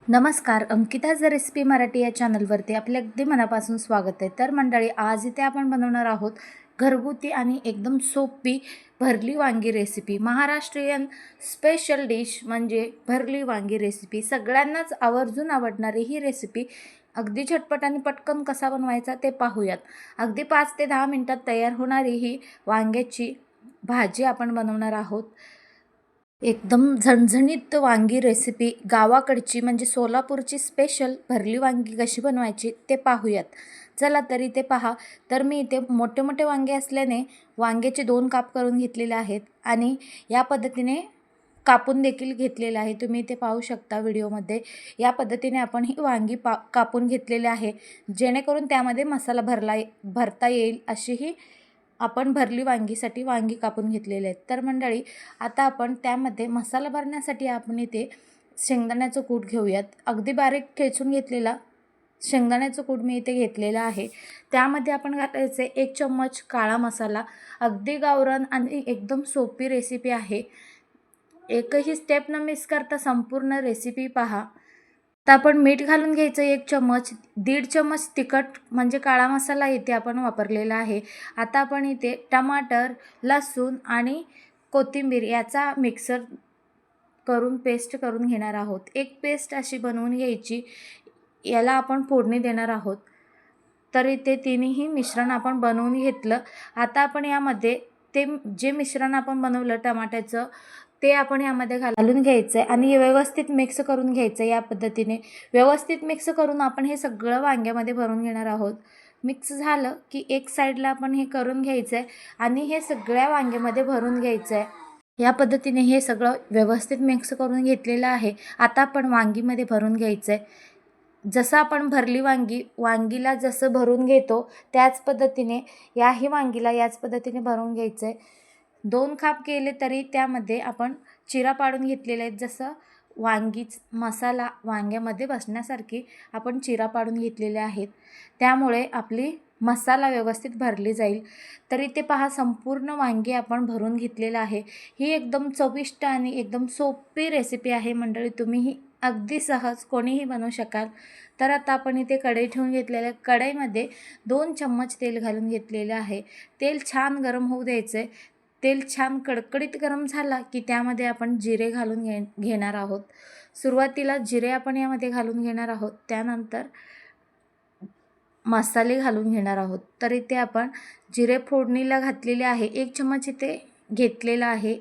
नमस्कार, अंकिताज रेसिपी मराठी या चॅनलवरती आपले अगदी मनापासून स्वागत आहे. तर मंडळी, आज इथे आपण बनवणार आहोत घरगुती आणि एकदम सोपी भरली वांगी रेसिपी. महाराष्ट्रीयन स्पेशल डिश म्हणजे भरली वांगी रेसिपी. सगळ्यांनाच आवर्जून आवडणारी ही रेसिपी अगदी झटपट आणि पटकन कसा बनवायचा ते पाहूयात. अगदी 5 ते 10 मिनटात तयार होणारी ही वांग्याची भाजी आपण बनवणार आहोत. एकदम झणझणीत वांगी रेसिपी, गावाकडची म्हणजे सोलापूरची स्पेशल भरली वांगी कशी बनवायची ते पाहूयात. चला तर इथे पहा. तर मी इथे मोठे मोठे वांगे असल्याने वांग्याचे 2 काप करून घेतलेले आहेत आणि या पद्धतीने कापून देखील घेतलेले आहे. तुम्ही इथे पाहू शकता व्हिडिओमध्ये. या पद्धतीने आपण ही वांगी कापून घेतलेले आहे, जेणेकरून त्यामध्ये मसाला भरता येईल अशी ही आपण भरली वांगीसाठी वांगी कापून घेतलेले आहेत. तर मंडळी, आता आपण त्यामध्ये मसाला भरण्यासाठी आपण इथे शेंगदाण्याचं कूट घेऊयात. अगदी बारीक ठेचून घेतलेला शेंगदाण्याचं कूट मी इथे घेतलेला आहे. त्यामध्ये आपण घालायचे 1 चम्मच काळा मसाला. अगदी गावरान आणि एकदम सोपी रेसिपी आहे. एकही स्टेप न मिस करता संपूर्ण रेसिपी पहा. आता आपण मीठ घालून घ्यायचं 1 चम्मच. 1.5 चम्मच तिखट म्हणजे काळा मसाला इथे आपण वापरलेला आहे. आता आपण इथे टमाटर, लसूण आणि कोथिंबीर याचा मिक्सर करून पेस्ट करून घेणार आहोत. एक पेस्ट अशी बनवून घ्यायची. याला आपण फोडणी देणार आहोत. तर इथे तिन्ही मिश्रण आपण बनवून घेतलं. आता आपण यामध्ये जे मिश्रण आपण बनवलं टमाट्याचं, ते आपण यामध्ये घालून घ्यायचं आहे आणि व्यवस्थित मिक्स करून घ्यायचं आहे. या पद्धतीने व्यवस्थित मिक्स करून आपण हे सगळं वांग्यामध्ये भरून घेणार आहोत. मिक्स झालं की एक साईडला आपण हे करून घ्यायचं आहे आणि हे सगळ्या वांग्यामध्ये भरून घ्यायचं आहे. या पद्धतीने हे सगळं व्यवस्थित मिक्स करून घेतलेलं आहे. आता आपण वांगीमध्ये भरून घ्यायचं आहे. जसं आपण भरली वांगीला जसं भरून घेतो त्याच पद्धतीने याही वांगीला याच पद्धतीने भरून घ्यायचं आहे. 2 काप केले तरी त्यामध्ये आपण चिरा पाडून घेतलेले आहेत. जसं मसाला वांग्यामध्ये बसण्यासारखी आपण चिरा पाडून घेतलेले आहेत. त्यामुळे आपली मसाला व्यवस्थित भरली जाईल. तरी ते पहा, संपूर्ण वांगी आपण भरून घेतलेलं आहे. ही एकदम चविष्ट आणि एकदम सोपी रेसिपी आहे मंडळी. तुम्हीही अगदी सहज कोणीही बनवू शकाल. तर आता आपण इथे कढई ठेवून घेतलेल्या कढईमध्ये 2 चम्मच तेल घालून घेतलेले आहे. तेल छान गरम होऊ द्यायचं आहे. तेल छान कडकडीत गरम झाला की त्यामध्ये आपण जिरे घालून घेणार आहोत. सुरुवातीला जिरे आपण यामध्ये घालून घेणार आहोत. त्यानंतर मसाले घालून घेणार आहोत. तर इथे आपण जिरे फोडणीला घातलेले आहे. 1 चम्मच इथे घेतलेला आहे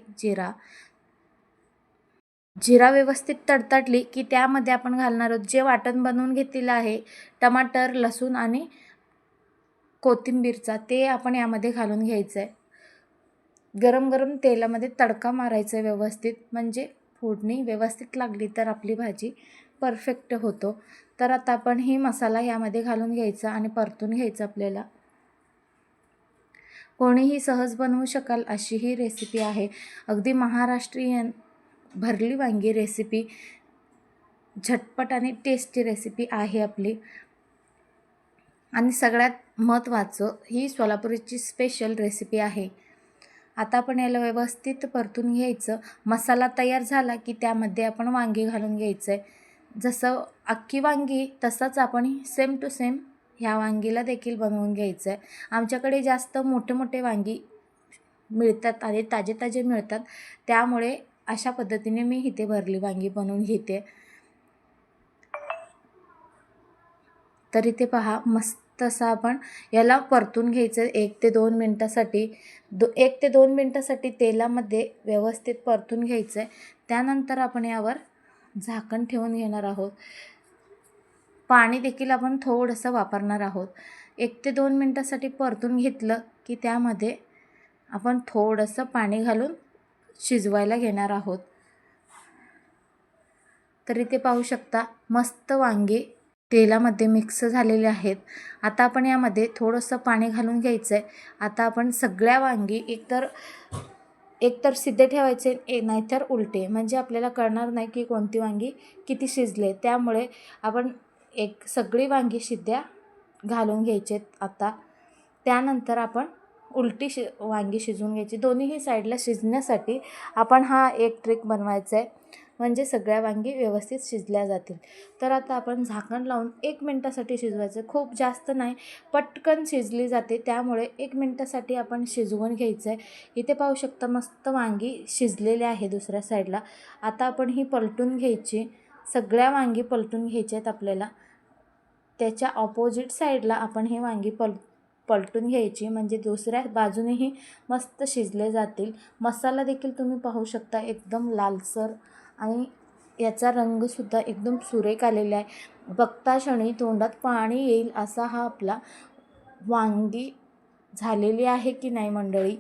जिरा व्यवस्थित तडतडली की त्यामध्ये आपण घालणार आहोत जे वाटण बनवून घेतलेलं आहे टमाटर, लसूण आणि कोथिंबीरचा, ते आपण यामध्ये घालून घ्यायचं आहे. गरम गरम तेलामध्ये तडका मारायचा आहे व्यवस्थित, म्हणजे फोडणी व्यवस्थित लागली तर आपली भाजी परफेक्ट होतो. तर आता आपण ही मसाला यामध्ये घालून घ्यायचा आणि परतून घ्यायचं. आपल्याला कोणीही सहज बनवू शकाल अशी ही रेसिपी आहे. अगदी महाराष्ट्रीयन भरली वांगी रेसिपी, झटपट आणि टेस्टी रेसिपी आहे आपली. आणि सगळ्यात महत्त्वाचं, ही सोलापुरीची स्पेशल रेसिपी आहे. आता आपण याला व्यवस्थित परतून घ्यायचं. मसाला तयार झाला की त्यामध्ये आपण वांगी घालून घ्यायचं आहे. जसं अख्खी वांगी तसंच आपण सेम टू सेम ह्या वांगीला देखील बनवून घ्यायचं आहे. आमच्याकडे जास्त मोठे मोठे वांगी मिळतात आणि ताजे ताजे मिळतात, त्यामुळे अशा पद्धतीने मी इथे भरली वांगी बनवून घेते. तर इथे पहा, मस्त असं आपण याला परतून घ्यायचं 1 ते 2 मिनटासाठी. 1 ते 2 मिनटासाठी तेलामध्ये व्यवस्थित परतून घ्यायचं आहे. त्यानंतर आपण यावर झाकण ठेवून घेणार आहोत. पाणी देखील आपण थोडंसं वापरणार आहोत. 1 ते 2 मिनटासाठी परतून घेतलं की त्यामध्ये आपण थोडंसं पाणी घालून शिजवायला घेणार आहोत. तर इथे पाहू शकता, मस्त वांगे तेलामध्ये मिक्स झालेले आहेत. आता आपण यामध्ये थोडंसं पाणी घालून घ्यायचं आहे. आता आपण सगळ्या वांगी एकतर सिद्धे ठेवायचे, नाहीतर उलटे, म्हणजे आपल्याला कळणार नाही की कोणती वांगी किती शिजले. त्यामुळे आपण सगळी वांगी सिद्ध्या घालून घ्यायचे. आता त्यानंतर आपण उलटी वांगी शिजवून घ्यायची. दोन्हीही साईडला शिजण्यासाठी आपण हा एक ट्रिक बनवायचा आहे. म्हणजे सगळ्या वांगी व्यवस्थित शिजल्या जातील. तर आता आपण झाकण लावून 1 मिनटासाठी शिजवायचं. खूप जास्त नाही, पटकन शिजली जाते, त्यामुळे 1 मिनटासाठी आपण शिजवून घ्यायचं आहे. इथे पाहू शकता मस्त वांगी शिजलेले आहे दुसऱ्या साईडला. आता आपण ही पलटून घ्यायची. सगळ्या वांगी पलटून घ्यायचे आहेत आपल्याला. त्याच्या ऑपोजिट साईडला आपण हे वांगी पलटून घ्यायची, म्हणजे दुसऱ्या बाजूनेही मस्त शिजले जातील. मसाला देखील तुम्ही पाहू शकता एकदम लालसर आणि याचा रंगसुद्धा एकदम सुरेख आलेला आहे. बघता क्षणी तोंडात पाणी येईल असा हा आपला वांगी झालेली आहे की नाही मंडळी.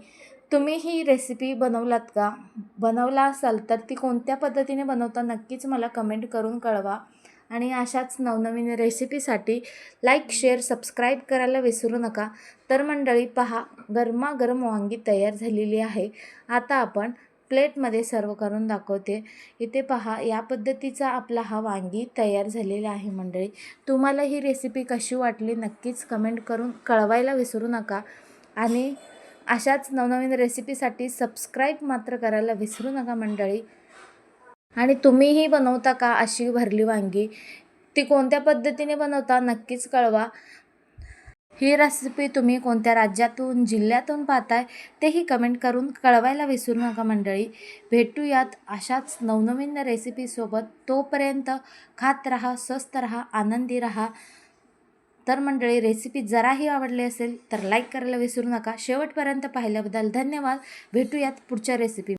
तुम्ही ही रेसिपी बनवलात का? बनवला असाल तर ती कोणत्या पद्धतीने बनवता नक्कीच मला कमेंट करून कळवा. आणि अशाच नवनवीन रेसिपीसाठी लाईक, शेअर, सबस्क्राईब करायला विसरू नका. तर मंडळी पहा, गरमागरम वांगी तयार झालेली आहे. आता आपण प्लेटमध्ये सर्व करून दाखवते. इथे पहा, या पद्धतीचा आपला हा वांगी तयार झालेला आहे मंडळी. तुम्हाला ही रेसिपी कशी वाटली नक्कीच कमेंट करून कळवायला विसरू नका. आणि अशाच नवनवीन रेसिपीसाठी सबस्क्राईब मात्र करायला विसरू नका मंडळी. आणि तुम्हीही बनवता का अशी भरली वांगी? ती कोणत्या पद्धतीने बनवता नक्कीच कळवा. ही रेसिपी तुम्ही कोणत्या राज्यातून, जिल्ह्यातून पाहताय तेही कमेंट करून कळवायला विसरू नका मंडळी. भेटूयात अशाच नवनवीन रेसिपीसोबत. तोपर्यंत खात राहा, स्वस्त राहा, आनंदी राहा. तर मंडळी, रेसिपी जराही आवडली असेल तर लाईक करायला विसरू नका. शेवटपर्यंत पाहिल्याबद्दल धन्यवाद. भेटूयात पुढच्या रेसिपी.